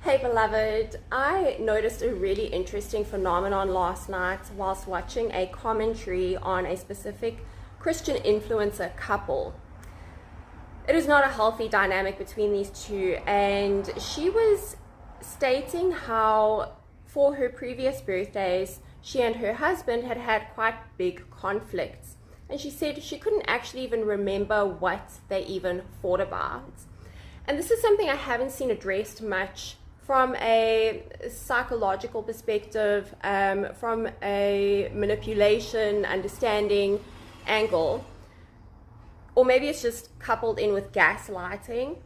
Hey beloved, I noticed a really interesting phenomenon last night whilst watching a commentary on a specific Christian influencer couple. It is not a healthy dynamic between these two, and she was stating how for her previous birthdays she and her husband had had quite big conflicts, and she said she couldn't actually even remember what they even fought about. And this is something I haven't seen addressed much from a psychological perspective, from a manipulation, understanding angle, or maybe it's just coupled in with gaslighting.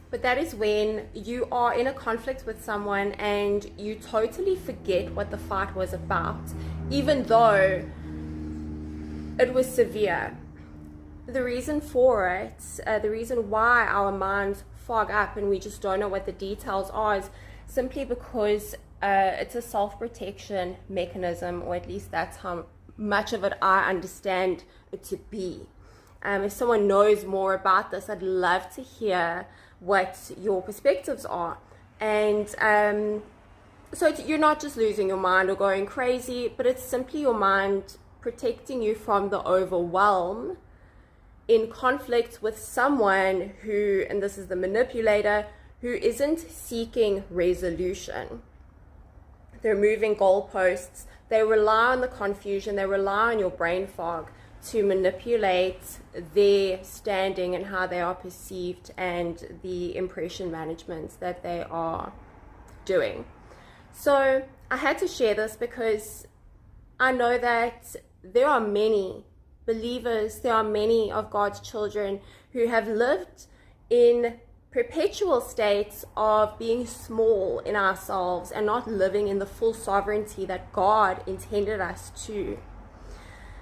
But that is when you are in a conflict with someone and you totally forget what the fight was about, even though it was severe. The reason for it, the reason why our minds fog up and we just don't know what the details are, is simply because it's a self-protection mechanism, or at least that's how much of it I understand it to be. If someone knows more about this, I'd love to hear what your perspectives are. And so you're not just losing your mind or going crazy, but it's simply your mind protecting you from the overwhelm in conflict with someone who, and this is the manipulator, who isn't seeking resolution. They're moving goalposts. They rely on the confusion. They rely on your brain fog to manipulate their standing and how they are perceived and the impression management that they are doing. So I had to share this because I know that there are many believers, there are many of God's children who have lived in perpetual states of being small in ourselves and not living in the full sovereignty that God intended us to.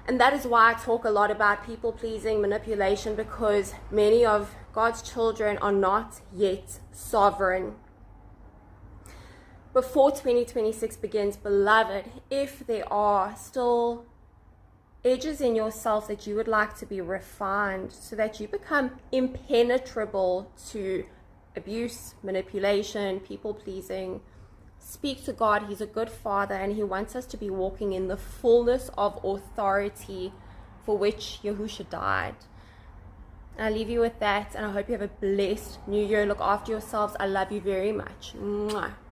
And that is why I talk a lot about people-pleasing, manipulation, because many of God's children are not yet sovereign. Before 2026 begins, beloved, if there are still edges in yourself that you would like to be refined so that you become impenetrable to abuse, manipulation, people-pleasing, speak to God. He's a good Father, and He wants us to be walking in the fullness of authority for which Yahusha died. I leave you with that, and I hope you have a blessed new year. Look after yourselves. I love you very much. Mwah.